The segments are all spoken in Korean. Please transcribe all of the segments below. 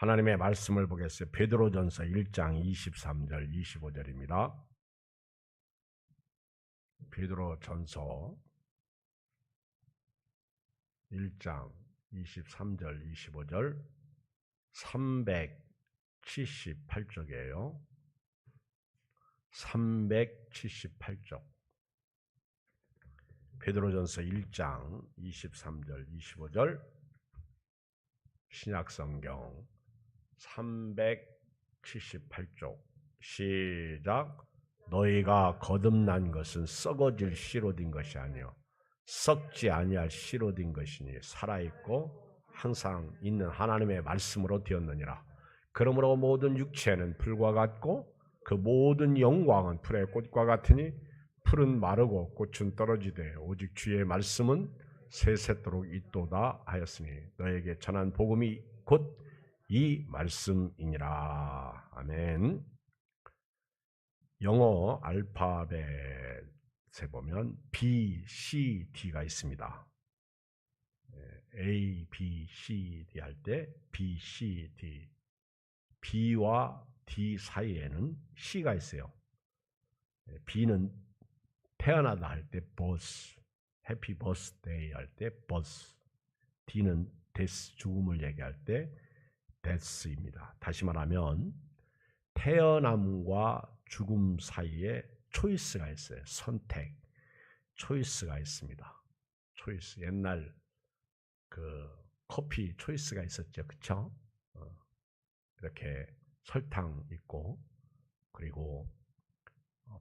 하나님의 말씀을 보겠어요. 베드로전서 1장 23절 25절입니다. 베드로전서 1장 23절 25절 378쪽이에요. 378쪽. 베드로전서 1장 23절 25절 신약성경 378쪽 시작. 너희가 거듭난 것은 썩어질 씨로 된 것이 아니요 썩지 아니할 씨로 된 것이니 살아있고 항상 있는 하나님의 말씀으로 되었느니라. 그러므로 모든 육체는 풀과 같고 그 모든 영광은 풀의 꽃과 같으니 풀은 마르고 꽃은 떨어지되 오직 주의 말씀은 세세토록 있도다 하였으니 너에게 전한 복음이 곧 이 말씀이니라. 아멘. 영어 알파벳에 보면 B, C, D가 있습니다. A, B, C, D 할 때 B, C, D. B와 D 사이에는 C가 있어요. B는 태어나다 할 때 birth, happy birthday 할 때 birth. D는 death, 죽음을 얘기할 때 death입니다. 다시 말하면 태어남과 죽음 사이에 초이스가 있어요. 선택, 초이스가 있습니다. 초이스. 옛날 그 커피 초이스가 있었죠, 그렇죠? 이렇게 설탕 있고 그리고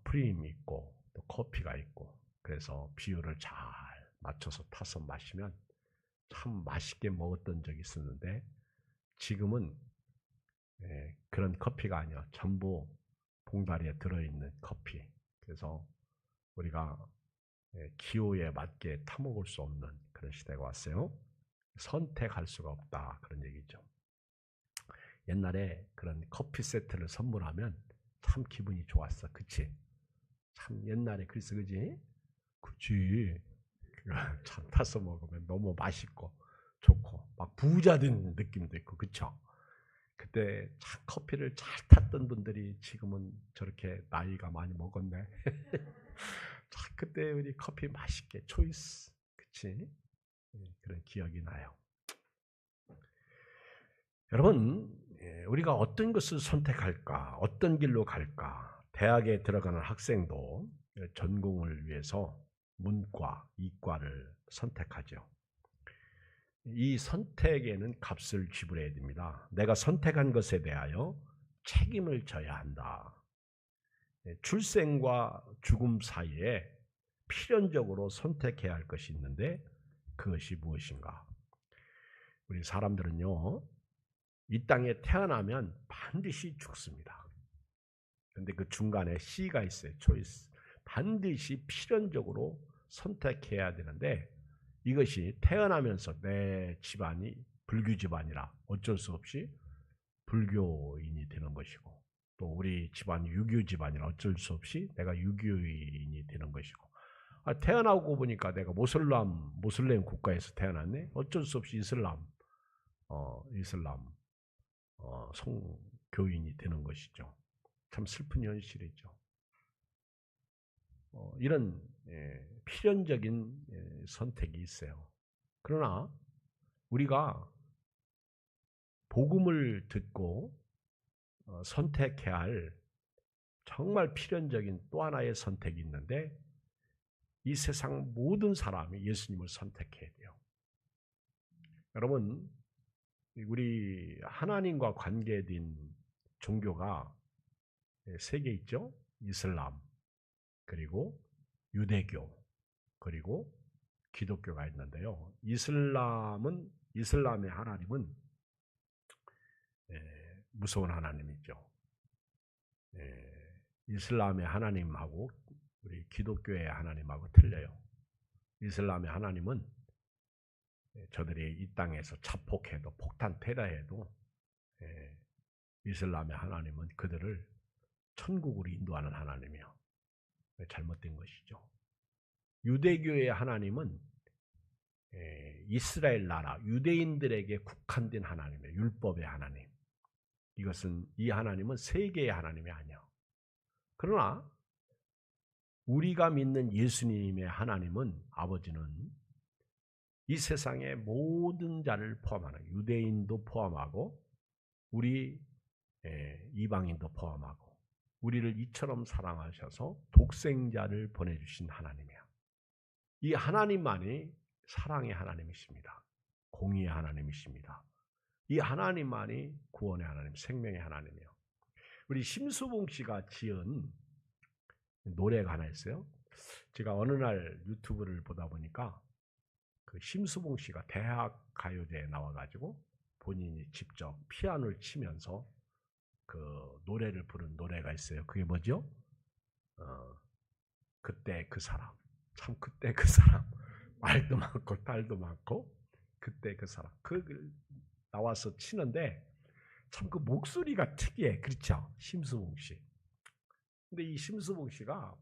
프림 있고 또 커피가 있고 그래서 비율을 잘 맞춰서 타서 마시면 참 맛있게 먹었던 적이 있었는데 지금은 그런 커피가 아니야. 전부 봉다리에 들어있는 커피. 그래서 우리가 기호에 맞게 타먹을 수 없는 그런 시대가 왔어요. 선택할 수가 없다. 그런 얘기죠. 옛날에 그런 커피 세트를 선물하면 참 기분이 좋았어. 그치? 참 옛날에 그래서 그지? 그치? 참 타서 먹으면 너무 맛있고 좋고 막 부자 된 느낌도 있고 그쵸? 그때 참 커피를 잘 탔던 분들이 지금은 저렇게 나이가 많이 먹었네. 자, 그때 우리 커피 맛있게 초이스, 그치? 그런 기억이 나요. 여러분, 우리가 어떤 것을 선택할까? 어떤 길로 갈까? 대학에 들어가는 학생도 전공을 위해서 문과, 이과를 선택하죠. 이 선택에는 값을 지불해야 됩니다. 내가 선택한 것에 대하여 책임을 져야 한다. 출생과 죽음 사이에 필연적으로 선택해야 할 것이 있는데 그것이 무엇인가? 우리 사람들은요, 이 땅에 태어나면 반드시 죽습니다. 그런데 그 중간에 C가 있어요. 초이스. 반드시 필연적으로 선택해야 되는데 이것이 태어나면서 내 집안이 불교 집안이라 어쩔 수 없이 불교인이 되는 것이고 또 우리 집안이 유교 집안이라 어쩔 수 없이 내가 유교인이 되는 것이고 태어나고 보니까 내가 모슬렘 국가에서 태어났네. 어쩔 수 없이 이슬람 성교인이 되는 것이죠. 참 슬픈 현실이죠. 이런 필연적인 선택이 있어요. 그러나 우리가 복음을 듣고 선택해야 할 정말 필연적인 또 하나의 선택이 있는데 이 세상 모든 사람이 예수님을 선택해야 돼요. 여러분, 우리 하나님과 관계된 종교가 세 개 있죠. 이슬람, 그리고 유대교, 그리고 기독교가 있는데요. 이슬람의 하나님은 무서운 하나님이죠. 이슬람의 하나님하고 우리 기독교의 하나님하고 틀려요. 이슬람의 하나님은 저들이 이 땅에서 자폭해도 폭탄 테러해도 이슬람의 하나님은 그들을 천국으로 인도하는 하나님이요. 잘못된 것이죠. 유대교의 하나님은 이스라엘 나라 유대인들에게 국한된 하나님이에요. 율법의 하나님. 이 하나님은 세계의 하나님이 아니야. 그러나 우리가 믿는 예수님의 하나님은, 아버지는 이 세상의 모든 자를 포함하는, 유대인도 포함하고 우리 이방인도 포함하고 우리를 이처럼 사랑하셔서 독생자를 보내주신 하나님이야. 이 하나님만이 사랑의 하나님이십니다. 공의의 하나님이십니다. 이 하나님만이 구원의 하나님, 생명의 하나님이요. 우리 심수봉 씨가 지은 노래가 하나 있어요. 제가 어느 날 유튜브를 보다 보니까 그 심수봉 씨가 대학 가요제에 나와가지고 본인이 직접 피아노를 치면서 그 노래를 부른 노래가 있어요. 그게 뭐죠? 그때 그 사람. 참 그때 그 사람. 말도 많고 딸도 많고 그때 그 사람. 그 나와서 치는데 참 그 목소리가 특이해. 그렇죠? 심수봉 씨. 근데 이 심수봉 씨가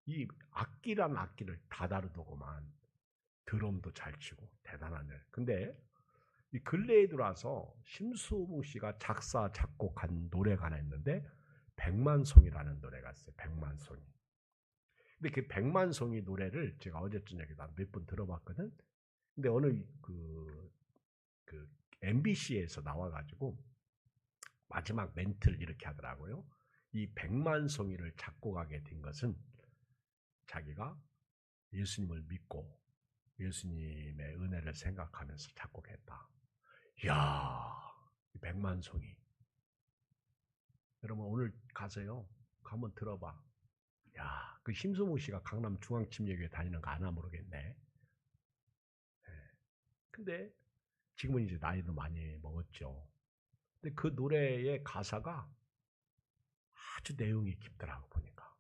이 악기란 악기를 다 다루더구만. 드럼도 잘 치고 대단하네. 근데 이 근래에 들어와서 심수봉 씨가 작사 작곡한 노래가 하나 있는데 백만송이라는 노래가 있어요. 백만송이. 근데 그 백만송이 노래를 제가 어제 저녁에 몇 번 들어봤거든. 근데 어느 그 MBC에서 나와가지고 마지막 멘트를 이렇게 하더라고요. 이 백만송이를 작곡하게 된 것은 자기가 예수님을 믿고 예수님의 은혜를 생각하면서 작곡했다. 이야, 백만송이. 여러분 오늘 가서요, 한번 들어봐. 야, 그 심수봉 씨가 강남 중앙침례교회 다니는 거 아나 모르겠네. 근데 지금은 이제 나이도 많이 먹었죠. 근데 그 노래의 가사가 아주 내용이 깊더라고 보니까.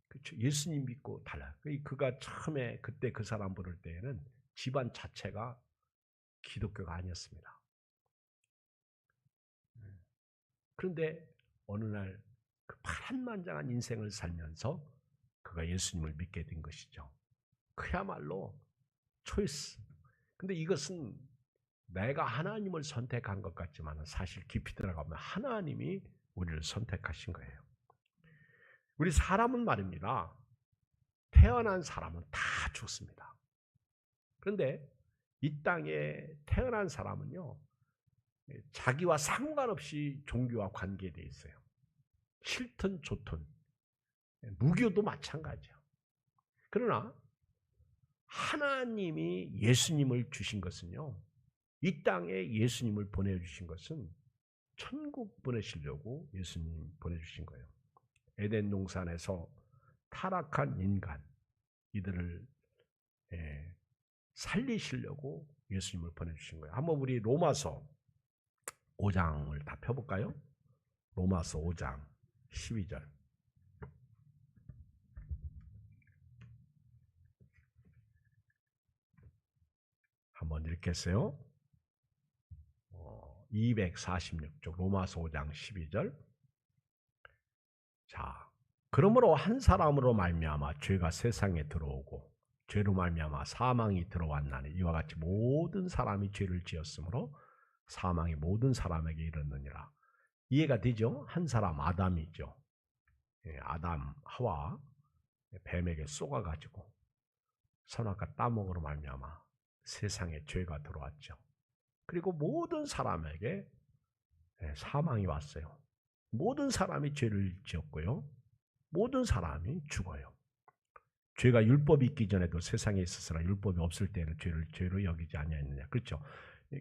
그렇죠. 예수님 믿고 달라. 그가 처음에 그때 그 사람 부를 때에는 집안 자체가 기독교가 아니었습니다. 그런데 어느 날 그 파란만장한 인생을 살면서 그가 예수님을 믿게 된 것이죠. 그야말로 초이스. 근데 이것은 내가 하나님을 선택한 것 같지만 사실 깊이 들어가면 하나님이 우리를 선택하신 거예요. 우리 사람은 말입니다. 태어난 사람은 다 죽습니다. 그런데 이 땅에 태어난 사람은요, 자기와 상관없이 종교와 관계되어 있어요. 싫든 좋든. 무교도 마찬가지예요. 그러나 하나님이 예수님을 주신 것은요, 이 땅에 예수님을 보내주신 것은 천국 보내시려고 예수님 보내주신 거예요. 에덴 동산에서 타락한 인간, 이들을 살리시려고 예수님을 보내주신 거예요. 한번 우리 로마서 5장을 다 펴볼까요? 로마서 5장 12절. 한번 읽겠어요. 246쪽 로마서 5장 12절. 자, 그러므로 한 사람으로 말미암아 죄가 세상에 들어오고 죄로 말미암아 사망이 들어왔나니 이와 같이 모든 사람이 죄를 지었으므로 사망이 모든 사람에게 이르느니라. 이해가 되죠? 한 사람 아담이죠. 아담 하와 뱀에게 쏘가가지고 선악과 따먹으로 말미암아 세상에 죄가 들어왔죠. 그리고 모든 사람에게 사망이 왔어요. 모든 사람이 죄를 지었고요. 모든 사람이 죽어요. 죄가 율법이 있기 전에도 세상에 있었으나 율법이 없을 때는 죄로 여기지 아니하였느냐. 그렇죠.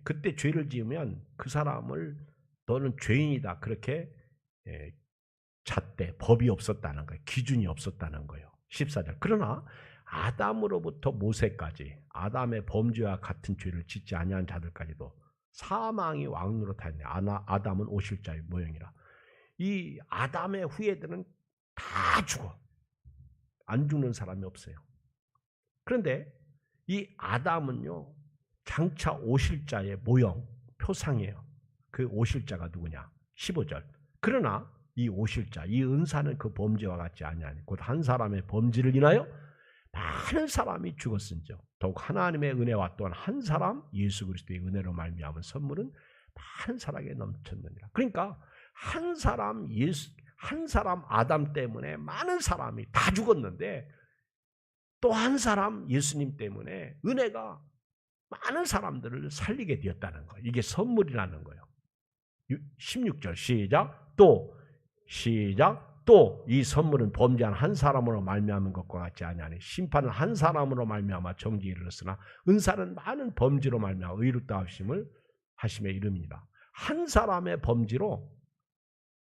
그때 죄를 지으면 그 사람을 너는 죄인이다 그렇게 잣대 법이 없었다는 거예요. 기준이 없었다는 거예요. 14절. 그러나 아담으로부터 모세까지 아담의 범죄와 같은 죄를 짓지 아니한 자들까지도 사망이 왕노릇하였네. 아담은 오실자의 모형이라. 이 아담의 후예들은 다 죽어. 안 죽는 사람이 없어요. 그런데 이 아담은요, 장차 오실 자의 모형, 표상이에요. 그 오실 자가 누구냐? 15절. 그러나 이 오실 자, 이 은사는 그 범죄와 같지 아니하니 곧 한 사람의 범죄를 인하여 많은 사람이 죽었은즉 더욱 하나님의 은혜와 또한 한 사람 예수 그리스도의 은혜로 말미암은 선물은 많은 사랑에 넘쳤느니라. 그러니까 한 사람 아담 때문에 많은 사람이 다 죽었는데 또 한 사람 예수님 때문에 은혜가 많은 사람들을 살리게 되었다는 거예요. 이게 선물이라는 거예요. 16절 시작. 또 이 선물은 범죄한 한 사람으로 말미암은 것과 같지 아니하니 심판은 한 사람으로 말미암아 정죄에 이르렀으나 은사는 많은 범죄로 말미암아 의롭다 하심에 이릅니다. 한 사람의 범죄로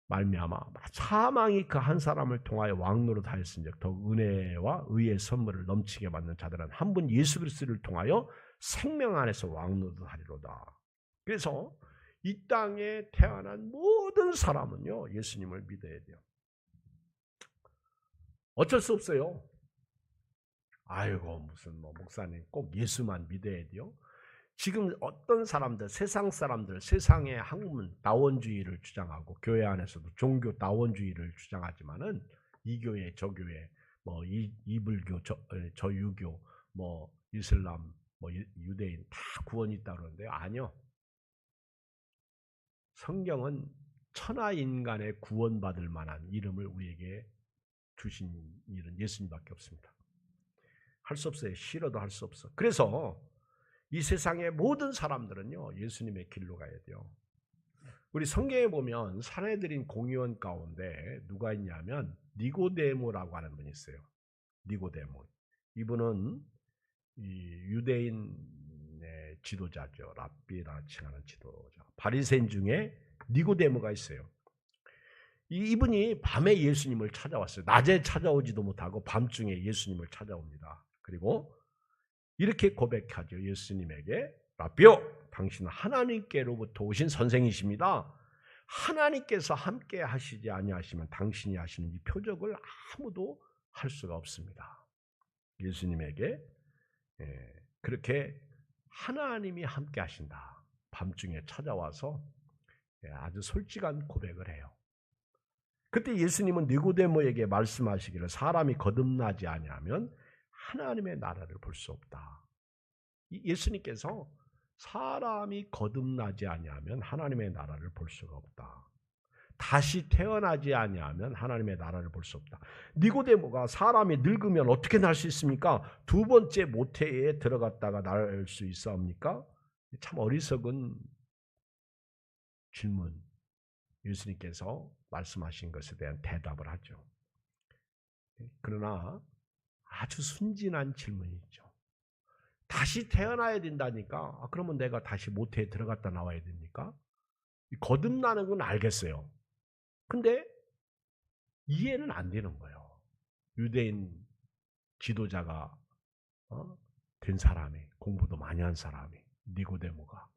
말미암아 사망이 그 한 사람을 통하여 왕노릇 하였은즉 더욱 은혜와 의의 선물을 넘치게 받는 자들은 한 분 예수 그리스도를 통하여 생명 안에서 왕노릇 하리로다. 그래서 이 땅에 태어난 모든 사람은요 예수님을 믿어야 돼요. 어쩔 수 없어요. 아이고 무슨 목사님 꼭 예수만 믿어야 돼요. 지금 어떤 사람들, 세상 사람들, 세상의 학문 다원주의를 주장하고 교회 안에서도 종교 다원주의를 주장하지만은 이 교회, 저 교회, 이불교, 저유교, 이슬람, 유대인 다 구원이 있다 그러는데요. 아니요. 성경은 천하 인간의 구원받을 만한 이름을 우리에게 주신 일은 예수님밖에 없습니다. 할 수 없어요. 싫어도 할 수 없어. 그래서 이 세상의 모든 사람들은요 예수님의 길로 가야 돼요. 우리 성경에 보면 사내들인 공의원 가운데 누가 있냐면 니고데모라고 하는 분이 있어요. 니고데모. 이분은 이 유대인의 지도자죠. 랍비라 칭하는 지도자. 바리새인 중에 니고데모가 있어요. 이분이 밤에 예수님을 찾아왔어요. 낮에 찾아오지도 못하고 밤중에 예수님을 찾아옵니다. 그리고 이렇게 고백하죠. 예수님에게 라비오 당신은 하나님께로부터 오신 선생이십니다. 하나님께서 함께 하시지 아니하시면 당신이 하시는 이 표적을 아무도 할 수가 없습니다. 예수님에게 그렇게 하나님이 함께 하신다. 밤중에 찾아와서 아주 솔직한 고백을 해요. 그때 예수님은 니고데모에게 말씀하시기를 사람이 거듭나지 아니하면 하나님의 나라를 볼 수 없다. 예수님께서 사람이 거듭나지 아니하면 하나님의 나라를 볼 수가 없다. 다시 태어나지 아니하면 하나님의 나라를 볼 수 없다. 니고데모가 사람이 늙으면 어떻게 날 수 있습니까? 두 번째 모태에 들어갔다가 날 수 있사옵니까? 참 어리석은 질문. 예수님께서 말씀하신 것에 대한 대답을 하죠. 그러나 아주 순진한 질문이죠. 다시 태어나야 된다니까? 그러면 내가 다시 모태에 들어갔다 나와야 됩니까? 거듭나는 건 알겠어요. 근데 이해는 안 되는 거예요. 유대인 지도자가 된 사람이, 공부도 많이 한 사람이, 니고데모가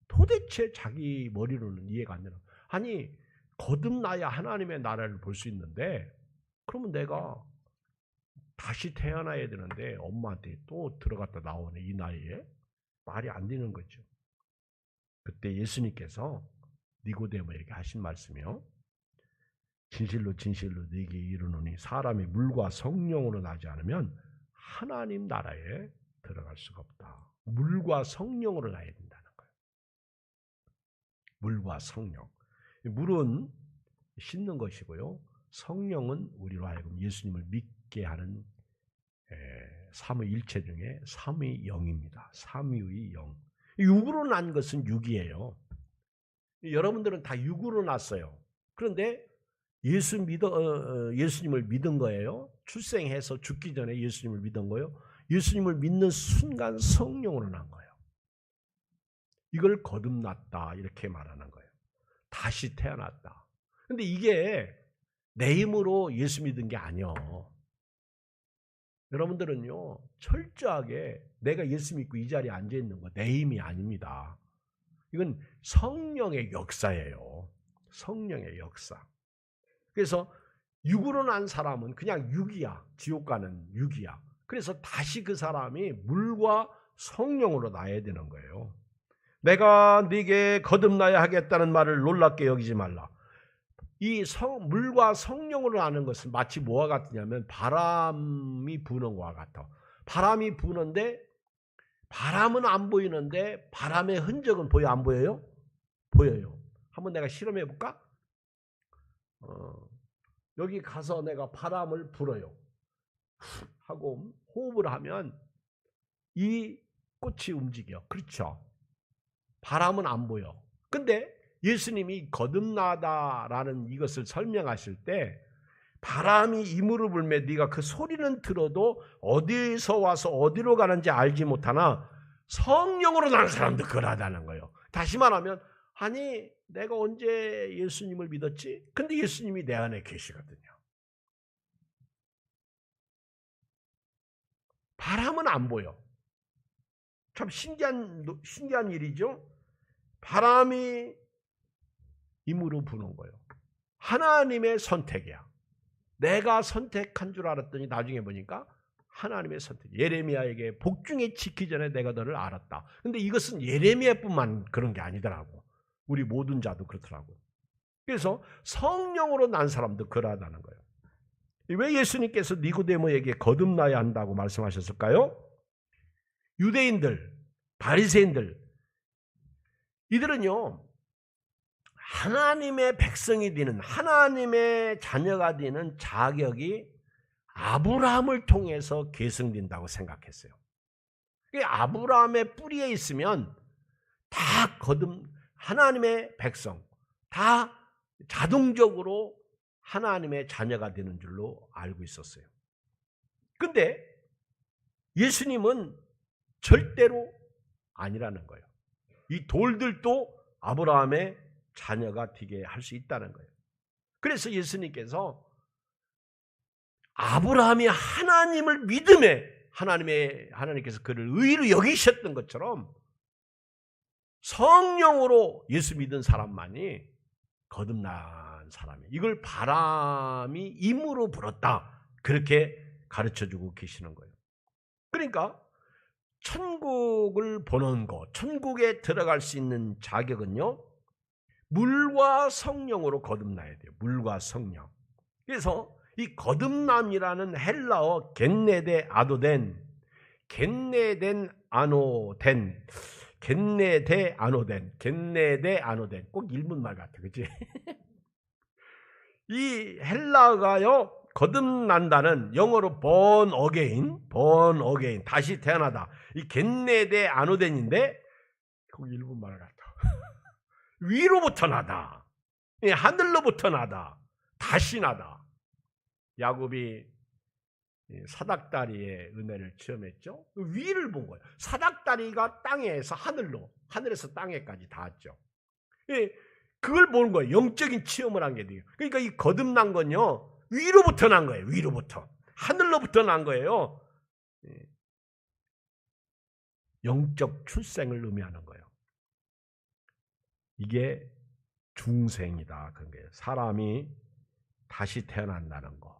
도대체 자기 머리로는 이해가 안 되는 거예요. 아니 거듭나야 하나님의 나라를 볼 수 있는데 그러면 내가 다시 태어나야 되는데 엄마한테 또 들어갔다 나오네 이 나이에? 말이 안 되는 거죠. 그때 예수님께서 니고데모에게 하신 말씀이요. 진실로 진실로 네게 이르노니 사람이 물과 성령으로 나지 않으면 하나님 나라에 들어갈 수가 없다. 물과 성령으로 나야 된다는 거예요. 물과 성령. 물은 씻는 것이고요. 성령은 우리로 하여금 예수님을 믿게 하는 삼위일체 중에 삼위영입니다. 삼위의 영. 육으로 난 것은 육이에요. 여러분들은 다 육으로 났어요. 그런데 예수님을 믿은 거예요. 출생해서 죽기 전에 예수님을 믿은 거예요. 예수님을 믿는 순간 성령으로 난 거예요. 이걸 거듭났다 이렇게 말하는 거예요. 다시 태어났다. 근데 이게 내 힘으로 예수 믿은 게 아니요. 여러분들은요 철저하게 내가 예수 믿고 이 자리에 앉아 있는 거 내 힘이 아닙니다. 이건 성령의 역사예요. 성령의 역사. 그래서 육으로 난 사람은 그냥 육이야. 지옥 가는 육이야. 그래서 다시 그 사람이 물과 성령으로 나야 되는 거예요. 내가 네게 거듭나야 하겠다는 말을 놀랍게 여기지 말라. 이 물과 성령으로 나는 것은 마치 뭐와 같으냐면 바람이 부는 것과 같아. 바람이 부는데 바람은 안 보이는데 바람의 흔적은 보여 안 보여요? 보여요. 한번 내가 실험해 볼까? 여기 가서 내가 바람을 불어요. 하고 호흡을 하면 이 꽃이 움직여. 그렇죠? 바람은 안 보여. 근데 예수님이 거듭나다라는 이것을 설명하실 때 바람이 이무를 불매 네가 그 소리는 들어도 어디서 와서 어디로 가는지 알지 못하나 성령으로 나는 사람도 그러하다는 거예요. 다시 말하면 아니 내가 언제 예수님을 믿었지? 근데 예수님이 내 안에 계시거든요. 바람은 안 보여. 참 신기한 일이죠. 바람이 임으로 부는 거예요. 하나님의 선택이야. 내가 선택한 줄 알았더니 나중에 보니까 하나님의 선택. 예레미야에게 복중에 지기 전에 내가 너를 알았다. 근데 이것은 예레미야뿐만 그런 게 아니더라고. 우리 모든 자도 그렇더라고요. 그래서 성령으로 난 사람도 그러하다는 거예요. 왜 예수님께서 니고데모에게 거듭나야 한다고 말씀하셨을까요? 유대인들, 바리새인들 이들은요. 하나님의 백성이 되는 하나님의 자녀가 되는 자격이 아브라함을 통해서 계승된다고 생각했어요. 아브라함의 뿌리에 있으면 다 하나님의 백성, 다 자동적으로 하나님의 자녀가 되는 줄로 알고 있었어요. 근데 예수님은 절대로 아니라는 거예요. 이 돌들도 아브라함의 자녀가 되게 할 수 있다는 거예요. 그래서 예수님께서 아브라함이 하나님을 믿음에 하나님께서 그를 의로 여기셨던 것처럼 성령으로 예수 믿은 사람만이 거듭난 사람이에요. 이걸 바람이 임으로 불었다. 그렇게 가르쳐주고 계시는 거예요. 그러니까 천국을 보는 것, 천국에 들어갈 수 있는 자격은요. 물과 성령으로 거듭나야 돼요. 물과 성령. 그래서 이 거듭남이라는 헬라어 겟네데 아노덴 꼭 일본말 같아. 그치? 이 헬라어가요. 거듭난다는 영어로 born again, 다시 태어나다. 이 겟네데 아노덴인데 꼭 일본말 같아. 위로부터 나다. 하늘로부터 나다. 다시 나다. 야곱이 사닥다리의 은혜를 체험했죠. 위를 본 거예요. 사닥다리가 땅에서 하늘에서 땅에까지 닿았죠. 그걸 보는 거예요. 영적인 체험을 한 게 돼요. 그러니까 이 거듭난 건요. 위로부터 난 거예요. 위로부터. 하늘로부터 난 거예요. 영적 출생을 의미하는 거예요. 이게 중생이다. 그런 거예요. 사람이 다시 태어난다는 거.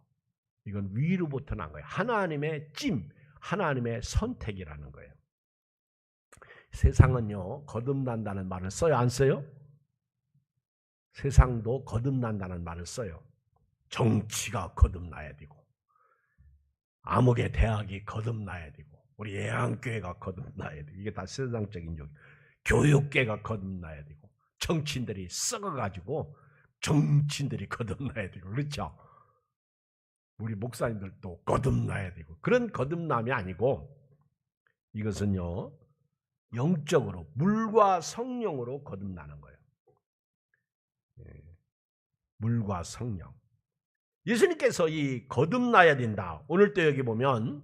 이건 위로부터 난 거예요. 하나님의 하나님의 선택이라는 거예요. 세상은요. 거듭난다는 말을 써요? 안 써요? 세상도 거듭난다는 말을 써요. 정치가 거듭나야 되고 암흑의 대학이 거듭나야 되고 우리 예안교회가 거듭나야 되고 이게 다 세상적인 욕. 교육계가 거듭나야 되고 정치인들이 썩어가지고 정치인들이 거듭나야 되고 그렇죠? 우리 목사님들도 거듭나야 되고 그런 거듭남이 아니고 이것은요 영적으로 물과 성령으로 거듭나는 거예요. 물과 성령. 예수님께서 이 거듭나야 된다. 오늘 또 여기 보면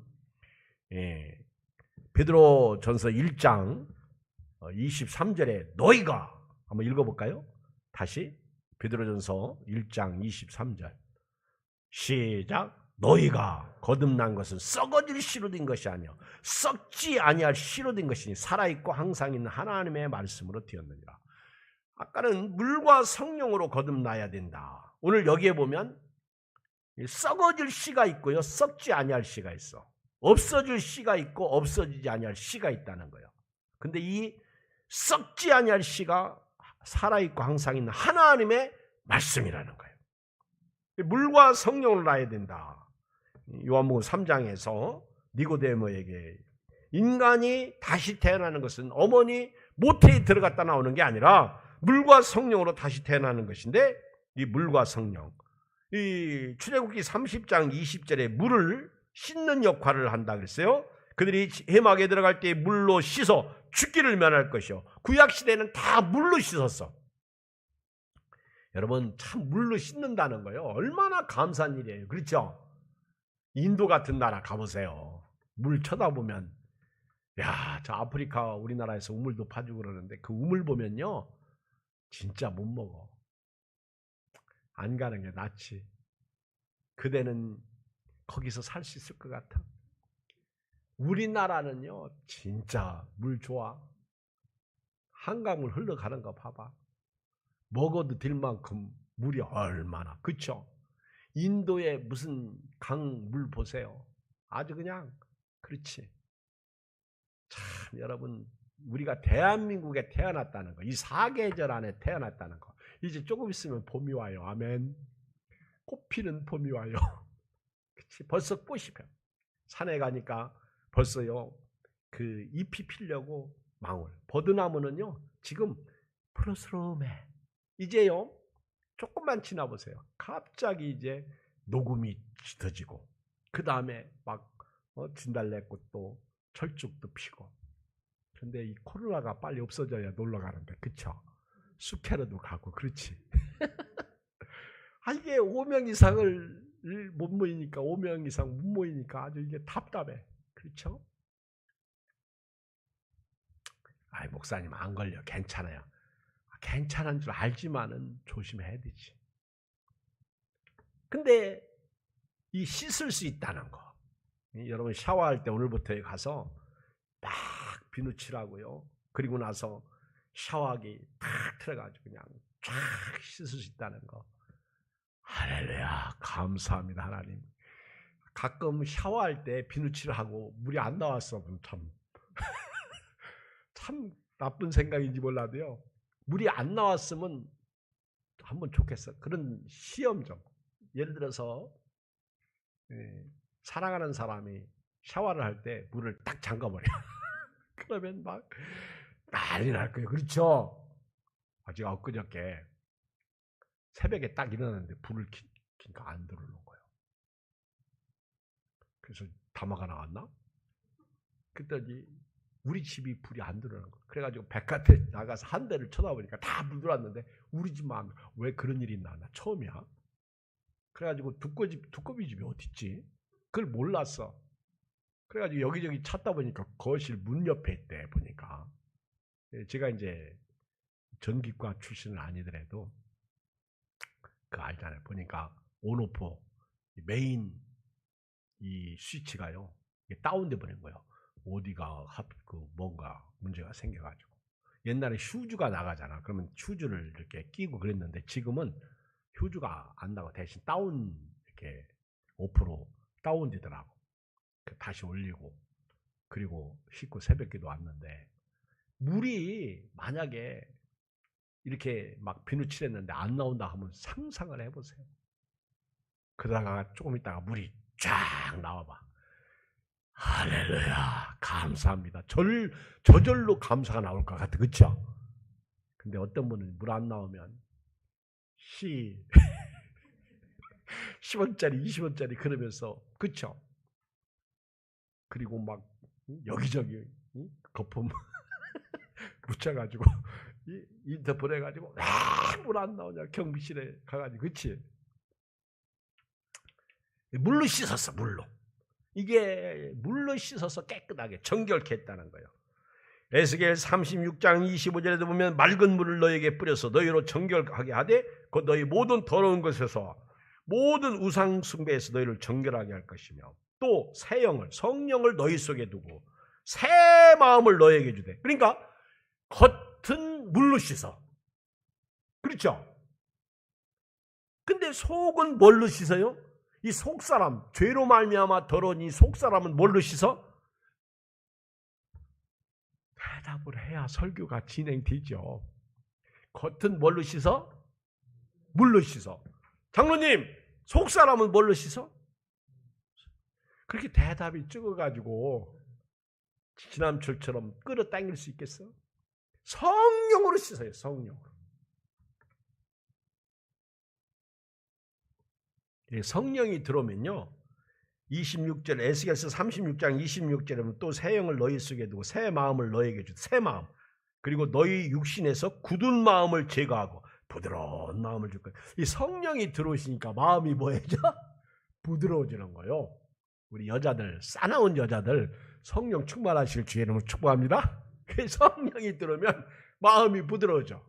베드로전서 1장 23절에 너희가 한번 읽어볼까요? 다시 베드로전서 1장 23절 시작. 너희가 거듭난 것은 썩어질 씨로 된 것이 아니요 썩지 아니할 씨로 된 것이니 살아있고 항상 있는 하나님의 말씀으로 되었느니라. 아까는 물과 성령으로 거듭나야 된다. 오늘 여기에 보면 썩어질 씨가 있고요 썩지 아니할 씨가 있어. 없어질 씨가 있고 없어지지 아니할 씨가 있다는 거예요. 근데 이 썩지 아니할 씨가 살아있고 항상 있는 하나님의 말씀이라는 거예요. 물과 성령을 나야 된다. 요한복음 3장에서 니고데모에게 인간이 다시 태어나는 것은 어머니 모태에 들어갔다 나오는 게 아니라 물과 성령으로 다시 태어나는 것인데, 이 물과 성령, 이 출애굽기 30장 20절에 물을 씻는 역할을 한다 그랬어요. 그들이 회막에 들어갈 때 물로 씻어 죽기를 면할 것이요. 구약 시대는 다 물로 씻었어. 여러분, 참 물로 씻는다는 거예요. 얼마나 감사한 일이에요. 그렇죠? 인도 같은 나라 가보세요. 물 쳐다보면, 야, 저 아프리카 우리나라에서 우물도 파주고 그러는데 그 우물 보면요, 진짜 못 먹어. 안 가는 게 낫지. 그대는 거기서 살 수 있을 것 같아. 우리나라는요, 진짜 물 좋아. 한강물 흘러가는 거 봐봐. 먹어도 될 만큼 물이 얼마나, 그쵸? 인도의 무슨 강물 보세요. 아주 그냥, 그렇지. 참, 여러분, 우리가 대한민국에 태어났다는 거, 이 사계절 안에 태어났다는 거, 이제 조금 있으면 봄이 와요. 아멘. 꽃 피는 봄이 와요. 그치? 벌써 꽃이 펴. 산에 가니까 벌써요, 그 잎이 피려고 망울. 버드나무는요, 지금 푸르스름해. 이제요, 조금만 지나보세요. 갑자기 이제 녹음이 짙어지고, 그 다음에 막 진달래꽃도 철쭉도 피고. 근데 이 코로나가 빨리 없어져야 놀러 가는데, 그쵸? 숲회로도 가고, 그렇지. 아, 이게 5명 이상을 못 모이니까, 5명 이상 못 모이니까 아주 이게 답답해. 그렇죠? 아이, 목사님 안 걸려. 괜찮아요. 괜찮은 줄 알지만은 조심해야 되지. 근데 이 씻을 수 있다는 거. 여러분 샤워할 때 오늘부터 가서 딱 비누칠하고요. 그리고 나서 샤워기 탁 틀어가지고 그냥 쫙 씻을 수 있다는 거. 할렐루야. 감사합니다, 하나님. 가끔 샤워할 때 비누칠하고 물이 안 나왔으면 참 나쁜 생각인지 몰라도요. 물이 안 나왔으면 한번 좋겠어. 그런 시험 좀. 예를 들어서 사랑하는 사람이 샤워를 할 때 물을 딱 잠가버려. 그러면 막 난리 날 거예요. 그렇죠? 제가 엊그저께 새벽에 딱 일어났는데 불을 켜니까 안 들어오는 거예요. 그래서 담화가 나왔나? 그랬더니 우리 집이 불이 안 들어오는 거예요. 그래가지고 바깥에 나가서 한 대를 쳐다보니까 다 물 들어왔는데 우리 집만 왜 그런 일이 있나? 나 처음이야. 그래가지고 두꺼비 집이 어딨지? 그걸 몰랐어. 그래가지고 여기저기 찾다 보니까 거실 문 옆에 있대 보니까. 제가 이제 전기과 출신은 아니더라도 그 알잖아요. 보니까 온오프 메인 이 스위치가요 다운돼 버린 거예요. 어디가 뭔가 문제가 생겨가지고. 옛날에 휴즈가 나가잖아. 그러면 휴즈를 이렇게 끼고 그랬는데 지금은 휴즈가 안 나고 대신 다운 이렇게 오프로 다운되더라고. 다시 올리고 그리고 씻고 새벽기도 왔는데 물이 만약에 이렇게 막 비누칠했는데 안 나온다 하면 상상을 해보세요. 그러다가 조금 있다가 물이 쫙 나와봐. 할렐루야. 감사합니다. 저절로 감사가 나올 것 같아. 그쵸? 근데 어떤 분은 물 안 나오면 10원짜리 20원짜리 그러면서 그쵸? 그리고 막 여기저기 거품 묻혀가지고 인터 보내가지고 물 안 나오냐 경비실에 가가지고 그치? 물로 씻었어. 물로. 이게 물로 씻어서 깨끗하게 정결케 했다는 거예요. 에스겔 36장 25절에도 보면 맑은 물을 너에게 뿌려서 너희로 정결하게 하되 곧 너희 모든 더러운 것에서 모든 우상 숭배에서 너희를 정결하게 할 것이며 또 새 영을 성령을 너희 속에 두고 새 마음을 너에게 주되. 그러니까 겉은 물로 씻어. 그렇죠? 근데 속은 뭘로 씻어요? 이 속사람, 죄로 말미암아 더러운 이 속사람은 뭘로 씻어? 대답을 해야 설교가 진행되죠. 겉은 뭘로 씻어? 물로 씻어. 장로님, 속사람은 뭘로 씻어? 그렇게 대답이 적어가지고 지남철처럼 끌어당길 수 있겠어? 성령으로 씻어요. 성령으로. 성령이 들어오면요, 26절 에스겔서 36장 26절에 보면 또 새 영을 너희 속에 두고 새 마음을 너희에게 주고 새 마음, 그리고 너희 육신에서 굳은 마음을 제거하고 부드러운 마음을 줄 거예요. 이 성령이 들어오시니까 마음이 뭐해져? 부드러워지는 거예요. 우리 여자들, 싸나운 여자들 성령 충만하실 주의 이름으로 축복합니다. 성령이 들어오면 마음이 부드러워져.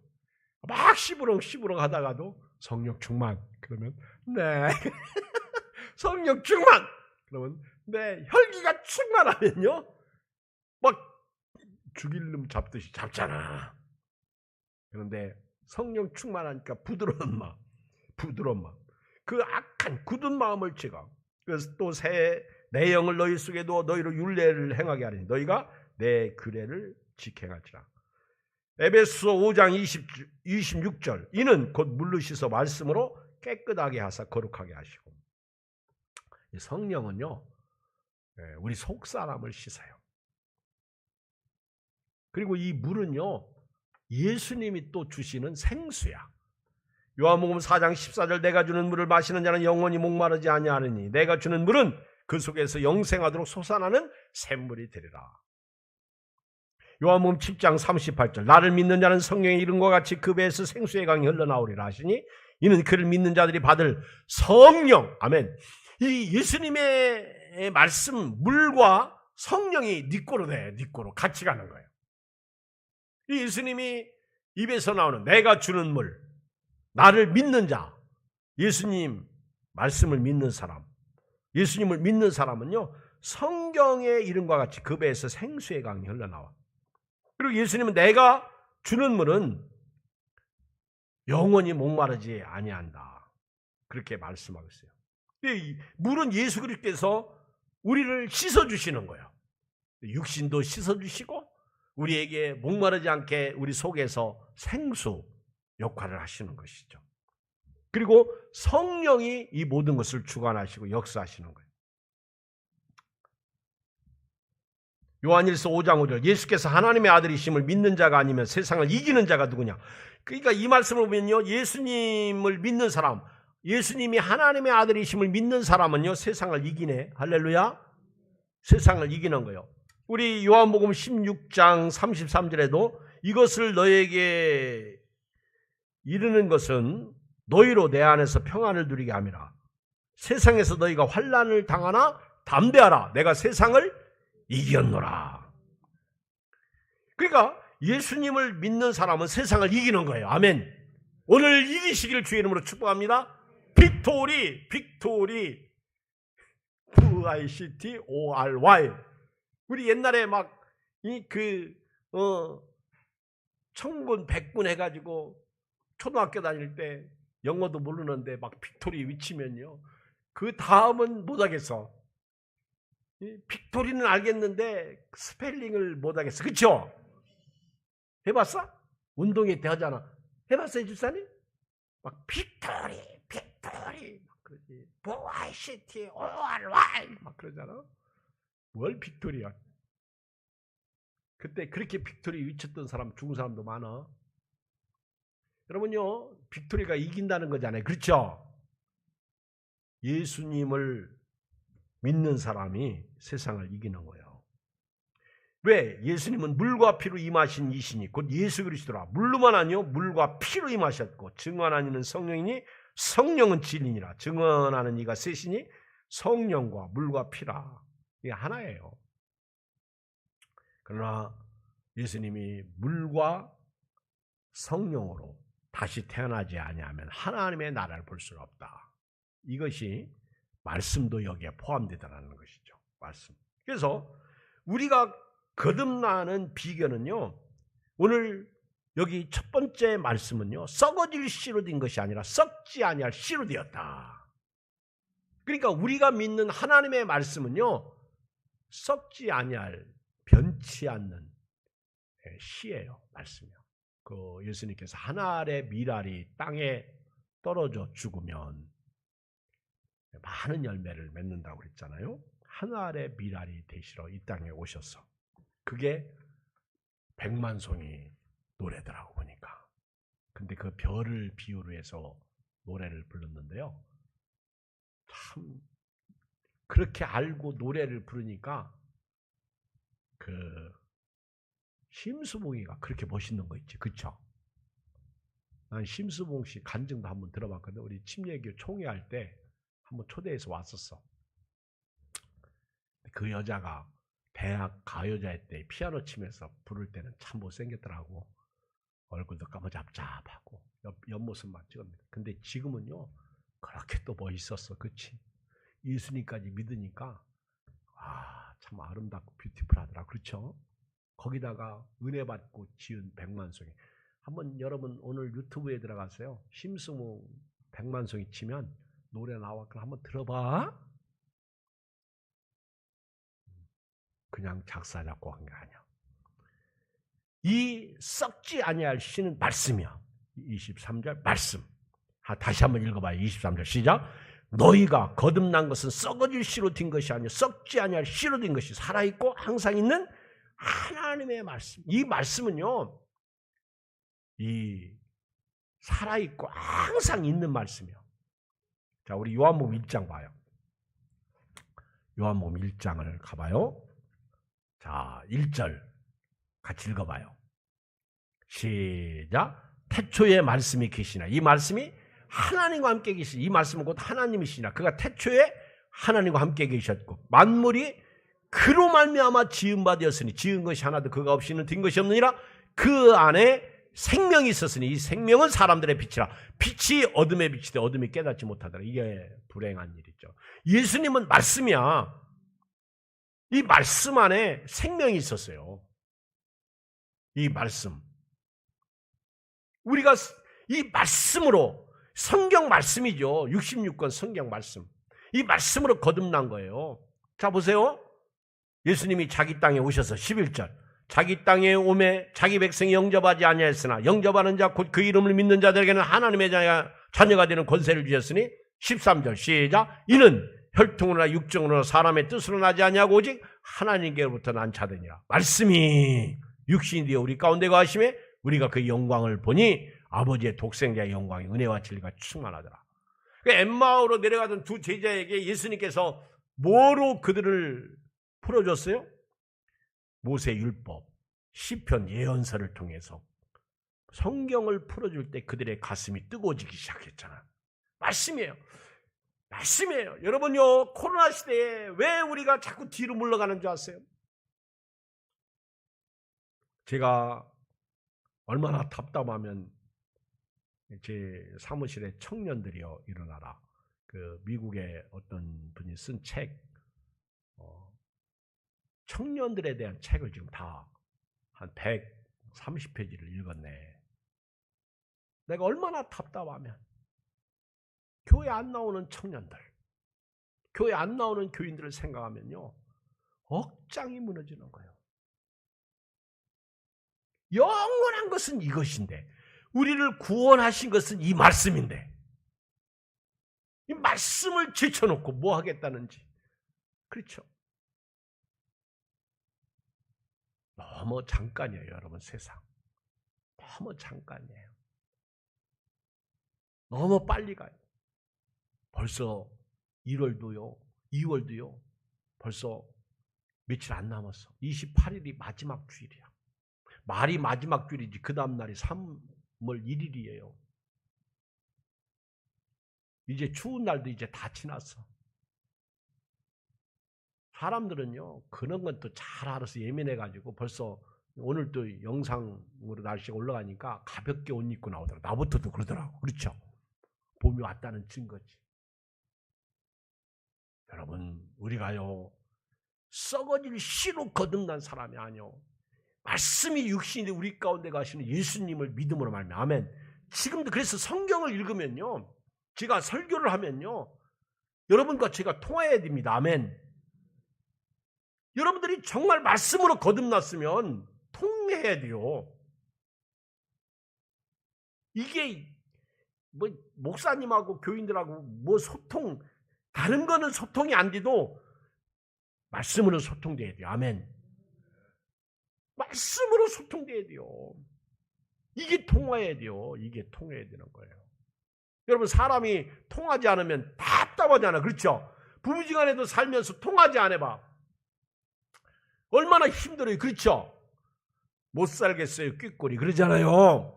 막 시부렁 하다가도 성령 충만 그러면 네 성령 충만 그러면 네 혈기가 충만하면요 막 죽일 놈 잡듯이 잡잖아. 그런데 성령 충만하니까 부드러운 마음 그 악한 굳은 마음을 제거. 그래서 또 내 영을 너희 속에 두어 너희로 율례를 행하게 하리니 너희가 내 규례를 지켜할지라. 에베소 5장 26절 이는 곧 물로 씻어 말씀으로 깨끗하게 하사 거룩하게 하시고. 성령은요 우리 속사람을 씻어요. 그리고 이 물은요 예수님이 또 주시는 생수야. 요한복음 4장 14절 내가 주는 물을 마시는 자는 영원히 목마르지 아니하느니 내가 주는 물은 그 속에서 영생하도록 솟아나는 샘물이 되리라. 요한복음 7장 38절 나를 믿는 자는 성령의 이름과 같이 그 배에서 생수의 강이 흘러나오리라 하시니 이는 그를 믿는 자들이 받을 성령. 아멘. 이 예수님의 말씀 물과 성령이 니꼬로 돼. 니꼬로 같이 가는 거예요. 이 예수님이 입에서 나오는 내가 주는 물, 나를 믿는 자, 예수님 말씀을 믿는 사람, 예수님을 믿는 사람은요 성경의 이름과 같이 그 배에서 생수의 강이 흘러나와. 그리고 예수님은 내가 주는 물은 영원히 목마르지 아니한다 그렇게 말씀하고 있어요. 이 물은 예수 그리스도께서 우리를 씻어주시는 거예요. 육신도 씻어주시고 우리에게 목마르지 않게 우리 속에서 생수 역할을 하시는 것이죠. 그리고 성령이 이 모든 것을 주관하시고 역사하시는 거예요. 요한일서 5장 5절 예수께서 하나님의 아들이심을 믿는 자가 아니면 세상을 이기는 자가 누구냐. 그러니까 이 말씀을 보면요 예수님을 믿는 사람, 예수님이 하나님의 아들이심을 믿는 사람은요 세상을 이기네. 할렐루야. 세상을 이기는 거예요. 우리 요한복음 16장 33절에도 이것을 너에게 이르는 것은 너희로 내 안에서 평안을 누리게 함이라. 세상에서 너희가 환난을 당하나 담대하라. 내가 세상을 이겼노라. 그러니까 예수님을 믿는 사람은 세상을 이기는 거예요. 아멘. 오늘 이기시기를 주의 이름으로 축복합니다. 빅토리 VICTORY. 우리 옛날에 막 청군 백군 해가지고 초등학교 다닐 때 영어도 모르는데 막 빅토리 위치면요 그 다음은 못하겠어. 빅토리는 알겠는데 스펠링을 못하겠어. 그렇죠? 해봤어? 운동회 때 하잖아. 해봤어요 집사님? 막 빅토리 막 그러지. VICTORY 막 그러잖아. 뭘 빅토리야. 그때 그렇게 빅토리 위쳤던 사람 죽은 사람도 많아. 여러분요 빅토리가 이긴다는 거잖아요. 그렇죠? 예수님을 믿는 사람이 세상을 이기는 거예요. 왜? 예수님은 물과 피로 임하신 이시니 곧 예수 그리스도라. 물로만 아니요 물과 피로 임하셨고 증언하는 이는 성령이니 성령은 진리니라. 증언하는 이가 셋이니 성령과 물과 피라. 이게 하나예요. 그러나 예수님이 물과 성령으로 다시 태어나지 아니하면 하나님의 나라를 볼 수가 없다. 이것이 말씀도 여기에 포함되다는 것이죠. 말씀. 그래서 우리가 거듭나는 비결은요. 오늘 여기 첫 번째 말씀은요. 썩어질 씨로 된 것이 아니라 썩지 아니할 씨로 되었다. 그러니까 우리가 믿는 하나님의 말씀은요. 썩지 아니할 변치 않는 씨예요. 말씀이요. 그 예수님께서 한 알의 밀알이 땅에 떨어져 죽으면 많은 열매를 맺는다고 그랬잖아요. 한 알의 밀알이 되시러 이 땅에 오셔서 그게 백만송이 노래더라고 보니까. 근데 그 별을 비유로 해서 노래를 불렀는데요. 참 그렇게 알고 노래를 부르니까 그 심수봉이가 그렇게 멋있는 거 있지, 그쵸? 난 심수봉 씨 간증도 한번 들어봤거든. 우리 침례교 총회할 때 한번 초대해서 왔었어. 그 여자가 대학 가요제 때 피아노 치면서 부를 때는 참 못생겼더라고. 얼굴도 까무잡잡하고 옆모습만 찍었는데, 근데 지금은요 그렇게 또 멋있었어. 그치? 예수님까지 믿으니까 참 아름답고 뷰티풀하더라. 그렇죠? 거기다가 은혜 받고 지은 백만송이. 한번 여러분 오늘 유튜브에 들어가세요. 심수봉 백만송이 치면 노래 나와. 그럼 한번 들어봐. 그냥 작사 작곡한 게 아니야. 이 썩지 아니할 씨는 말씀이야. 23절 말씀. 다시 한번 읽어봐요. 23절 시작. 너희가 거듭난 것은 썩어질 씨로 된 것이 아니요 썩지 아니할 씨로 된 것이 살아있고 항상 있는 하나님의 말씀. 이 말씀은요, 이 살아있고 항상 있는 말씀이요. 자, 우리 요한복음 1장 봐요. 요한복음 1장을 가봐요. 자, 1절 같이 읽어봐요. 시작. 태초에 말씀이 계시나. 이 말씀이 하나님과 함께 계시니. 이 말씀은 곧 하나님이시나. 그가 태초에 하나님과 함께 계셨고 만물이 그로 말미암아 지은 바 되었으니 지은 것이 하나도 그가 없이는 된 것이 없느니라. 그 안에 생명이 있었으니 이 생명은 사람들의 빛이라. 빛이 어둠에 비치되 어둠이 깨닫지 못하더라. 이게 불행한 일이죠. 예수님은 말씀이야. 이 말씀 안에 생명이 있었어요. 이 말씀. 우리가 이 말씀으로, 성경 말씀이죠. 66권 성경 말씀. 이 말씀으로 거듭난 거예요. 자, 보세요. 예수님이 자기 땅에 오셔서 11절. 자기 땅에 오매 자기 백성이 영접하지 아니하였으나 영접하는 자 곧 그 이름을 믿는 자들에게는 하나님의 자녀가 되는 권세를 주셨으니 13절 시작. 이는 혈통으로나 육정으로나 사람의 뜻으로 나지 아니하고 오직 하나님께로부터 난 자되니라. 말씀이 육신이 되어 우리 가운데 거하심에 우리가 그 영광을 보니 아버지의 독생자의 영광이 은혜와 진리가 충만하더라. 엠마오로 내려가던 두 제자에게 예수님께서 뭐로 그들을 풀어줬어요? 모세 율법, 시편 예언서를 통해서 성경을 풀어줄 때 그들의 가슴이 뜨거워지기 시작했잖아. 말씀이에요. 말씀이에요. 여러분요, 코로나 시대에 왜 우리가 자꾸 뒤로 물러가는 줄 아세요? 제가 얼마나 답답하면 제 사무실에 청년들이요 일어나라. 그 미국의 어떤 분이 쓴 책, 청년들에 대한 책을 지금 다 한 130페이지를 읽었네. 내가 얼마나 답답하면 교회 안 나오는 청년들, 교회 안 나오는 교인들을 생각하면요 억장이 무너지는 거예요. 영원한 것은 이것인데 우리를 구원하신 것은 이 말씀인데 이 말씀을 제쳐놓고 뭐 하겠다는지. 그렇죠? 너무 잠깐이에요, 여러분. 세상 너무 잠깐이에요. 너무 빨리 가요. 벌써 1월도요 2월도요 벌써 며칠 안 남았어. 28일이 마지막 주일이야. 말이 마지막 주일이지 그 다음 날이 3월 1일이에요. 이제 추운 날도 이제 다 지났어. 사람들은요 그런 건 또 잘 알아서 예민해가지고 벌써 오늘 또 영상으로 날씨가 올라가니까 가볍게 옷 입고 나오더라고. 나부터도 그러더라고. 그렇죠? 봄이 왔다는 증거지. 여러분, 우리가요 썩어질 씨로 거듭난 사람이 아니요 말씀이 육신이 우리 가운데 가시는 예수님을 믿음으로 말미암아. 아멘. 지금도 그래서 성경을 읽으면요, 제가 설교를 하면요 여러분과 제가 통화해야 됩니다. 아멘. 여러분들이 정말 말씀으로 거듭났으면 통해야 돼요. 이게 뭐 목사님하고 교인들하고 뭐 소통, 다른 거는 소통이 안 돼도 말씀으로 소통돼야 돼요. 아멘. 말씀으로 소통돼야 돼요. 이게 통해야 돼요. 이게 통해야 되는 거예요. 여러분 사람이 통하지 않으면 답답하잖아. 그렇죠? 부부지간에도 살면서 통하지 않아봐. 얼마나 힘들어요. 그렇죠? 못 살겠어요. 꾀꼬리 그러잖아요.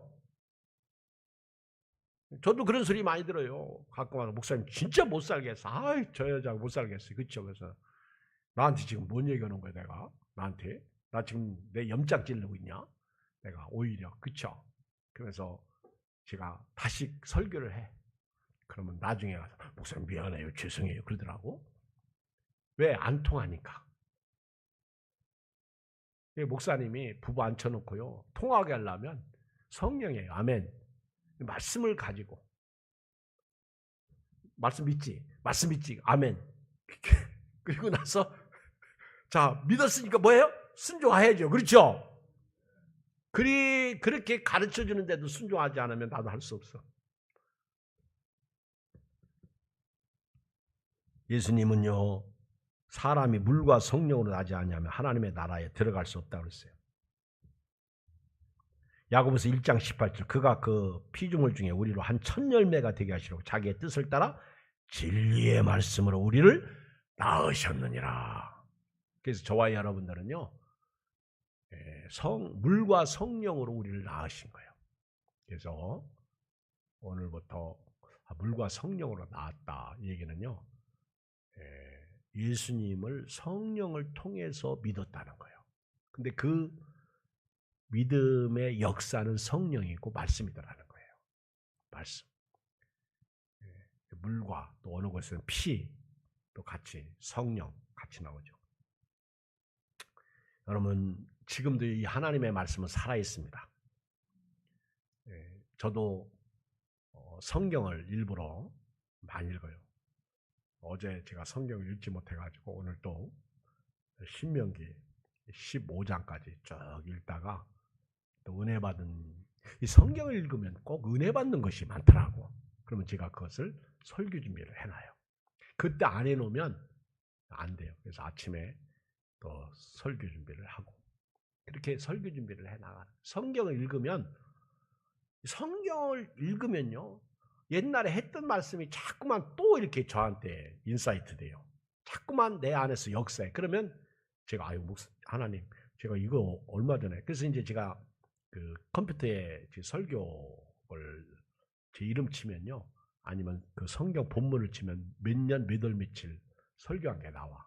저도 그런 소리 많이 들어요. 가끔 하면 목사님 진짜 못 살겠어. 아이 저 여자 못 살겠어요. 그렇죠? 그래서 나한테 지금 뭔 얘기하는 거야 내가? 나한테? 나 지금 내 염장 찌르고 있냐? 내가 오히려 그렇죠? 그래서 제가 다시 설교를 해. 그러면 나중에 가서 목사님 미안해요. 죄송해요. 그러더라고. 왜? 안 통하니까. 목사님이 부부 앉혀놓고요. 통하게 하려면 성령이에요. 아멘. 말씀을 가지고. 말씀 믿지? 말씀 믿지? 아멘. 그리고 나서 자 믿었으니까 뭐예요? 순종해야죠. 그렇죠? 그렇게 가르쳐 주는데도 순종하지 않으면 나도 할 수 없어. 예수님은요. 사람이 물과 성령으로 나지 않으면 하나님의 나라에 들어갈 수 없다고 그랬어요. 야고보서 1장 18절 그가 그 피조물 중에 우리로 한 1000열매가 되게 하시려고 자기의 뜻을 따라 진리의 말씀으로 우리를 낳으셨느니라. 그래서 저와 여러분들은요. 물과 성령으로 우리를 낳으신 거예요. 그래서 오늘부터 물과 성령으로 낳았다. 이 얘기는요. 예수님을 성령을 통해서 믿었다는 거예요. 근데 그 믿음의 역사는 성령이고 말씀이더라는 거예요. 말씀. 물과 또 어느 곳에는 피, 또 같이 성령 같이 나오죠. 여러분 지금도 이 하나님의 말씀은 살아있습니다. 저도 성경을 일부러 많이 읽어요. 어제 제가 성경을 읽지 못해가지고 오늘 또 신명기 15장까지 쭉 읽다가 또 은혜 받은 이 성경을 읽으면 꼭 은혜 받는 것이 많더라고. 그러면 제가 그것을 설교 준비를 해놔요. 그때 안 해놓으면 안 돼요. 그래서 아침에 또 설교 준비를 하고 그렇게 설교 준비를 해나가요. 성경을 읽으면요. 옛날에 했던 말씀이 자꾸만 또 이렇게 저한테 인사이트 돼요. 자꾸만 내 안에서 역사해. 그러면 제가 하나님 제가 이거 얼마 전에 그래서 이제 제가 그 컴퓨터에 제 설교를 제 이름 치면요. 아니면 그 성경 본문을 치면 몇 년 몇 월 며칠 설교한 게 나와.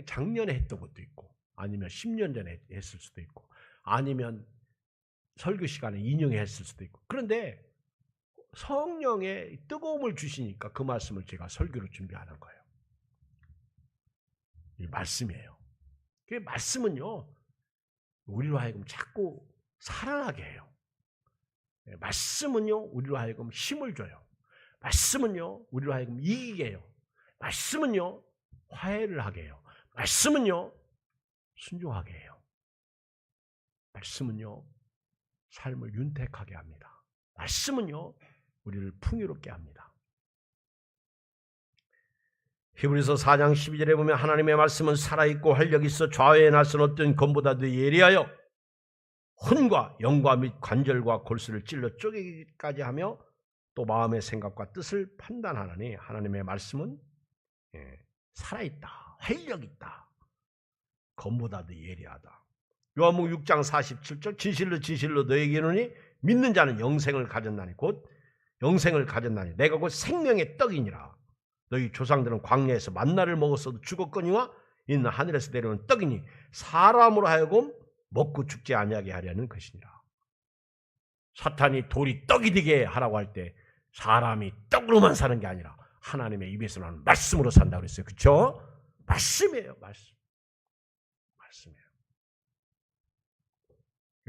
작년에 했던 것도 있고 아니면 10년 전에 했을 수도 있고 아니면 설교 시간에 인용했을 수도 있고 그런데 성령의 뜨거움을 주시니까 그 말씀을 제가 설교로 준비하는 거예요. 이 말씀이에요. 그 말씀은요. 우리로 하여금 자꾸 살아나게 해요. 말씀은요. 우리로 하여금 힘을 줘요. 말씀은요. 우리로 하여금 이기게 해요. 말씀은요. 화해를 하게 해요. 말씀은요. 순종하게 해요. 말씀은요. 삶을 윤택하게 합니다. 말씀은요. 우리를 풍요롭게 합니다. 히브리서 4장 12절에 보면 하나님의 말씀은 살아있고 활력이 있어 좌우에 나선 어떤 검보다도 예리하여 혼과 영과 및 관절과 골수를 찔러 쪼개기까지 하며 또 마음의 생각과 뜻을 판단하느니 하나님의 말씀은 살아있다. 활력 있다. 검보다도 예리하다. 요한복음 6장 47절 진실로 진실로 너에게 이르노니 믿는 자는 영생을 가졌나니 곧 영생을 가졌나니 내가 곧 생명의 떡이니라. 너희 조상들은 광야에서 만나를 먹었어도 죽었거니와 이는 하늘에서 내려오는 떡이니 사람으로 하여금 먹고 죽지 아니하게 하려는 것이니라. 사탄이 돌이 떡이 되게 하라고 할 때 사람이 떡으로만 사는 게 아니라 하나님의 입에서 나오는 말씀으로 산다고 그랬어요. 그렇죠? 말씀이에요. 말씀이에요.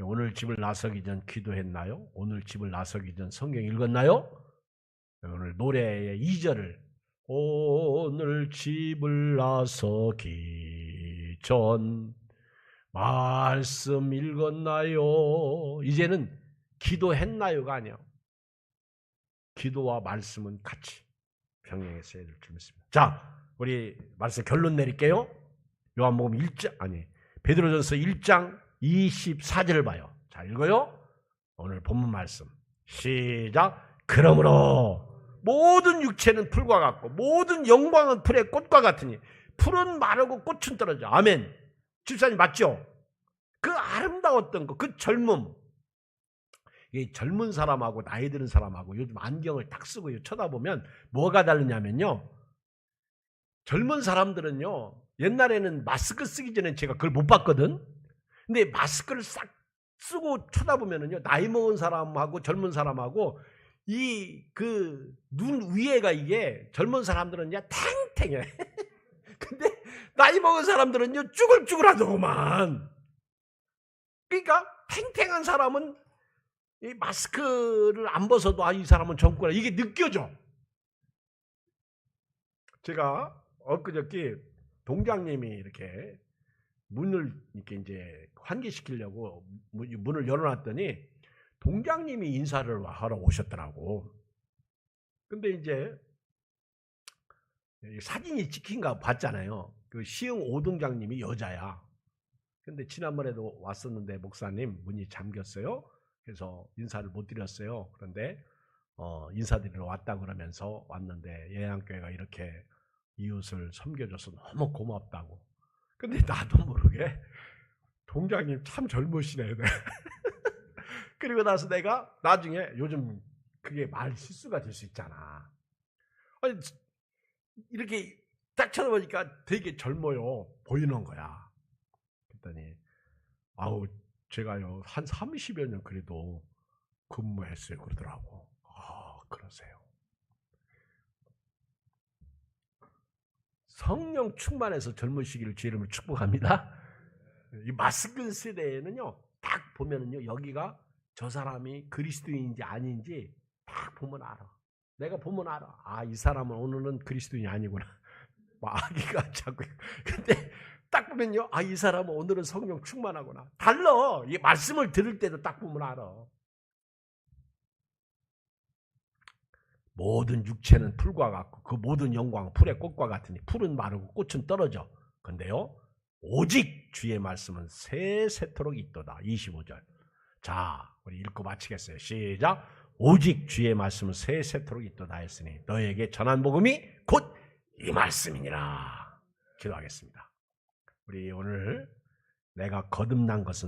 오늘 집을 나서기 전 기도했나요? 오늘 집을 나서기 전 성경 읽었나요? 오늘 노래의 2절을 오늘 집을 나서기 전 말씀 읽었나요? 이제는 기도했나요가 아니에요. 기도와 말씀은 같이 병행했어야 될 줄 믿습니다. 자, 우리 말씀 결론 내릴게요. 요한복음 1장 베드로전서 1장 24절을 봐요. 자, 읽어요. 오늘 본문 말씀 시작. 그러므로 모든 육체는 풀과 같고 모든 영광은 풀의 꽃과 같으니 풀은 마르고 꽃은 떨어져. 아멘. 집사님 맞죠? 그 아름다웠던 거, 그 젊음. 이 젊은 사람하고 나이 드는 사람하고 요즘 안경을 딱 쓰고 쳐다보면 뭐가 다르냐면요. 젊은 사람들은요. 옛날에는 마스크 쓰기 전에 제가 그걸 못 봤거든. 근데 마스크를 싹 쓰고 쳐다보면은요. 나이 먹은 사람하고 젊은 사람하고 이 그 눈 위에가 이게 젊은 사람들은요 탱탱해. 근데 나이 먹은 사람들은요 쭈글쭈글하더구만. 그러니까 탱탱한 사람은 이 마스크를 안 벗어도 이 사람은 젊구나 이게 느껴져. 제가 엊그저께 동장님이 이렇게 문을 이렇게 이제 환기시키려고 문을 열어놨더니 동장님이 인사를 하러 오셨더라고. 근데 이제 사진이 찍힌가 봤잖아요. 그 시흥 오동장님이 여자야. 근데 지난번에도 왔었는데 목사님 문이 잠겼어요. 그래서 인사를 못 드렸어요. 그런데 인사드리러 왔다 그러면서 왔는데 예양교회가 이렇게 이웃을 섬겨줘서 너무 고맙다고. 근데 나도 모르게 동장님 참 젊으시네. 그리고 나서 내가 나중에 요즘 그게 말 실수가 될 수 있잖아. 아니 이렇게 딱 쳐다보니까 되게 젊어요. 보이는 거야. 그랬더니 아우 제가요 한 30여 년 그래도 근무했어요 그러더라고. 아 그러세요. 성령 충만해서 젊으시기를 주님을 축복합니다. 이 마스크 세대에는요 딱 보면은요 여기가 저 사람이 그리스도인인지 아닌지 딱 보면 알아. 내가 보면 알아. 아 이 사람은 오늘은 그리스도인이 아니구나. 마귀가 자꾸. 근데 딱 보면요 아 이 사람은 오늘은 성령 충만하구나. 달라. 이 말씀을 들을 때도 딱 보면 알아. 모든 육체는 풀과 같고 그 모든 영광은 풀의 꽃과 같으니 풀은 마르고 꽃은 떨어져. 근데요 오직 주의 말씀은 세세토록 있도다. 25절. 자 우리 읽고 마치겠어요. 시작. 오직 주의 말씀은 세세토록 있도다 했으니 너에게 전한 복음이 곧 이 말씀이니라. 기도하겠습니다. 우리 오늘 내가 거듭난 것은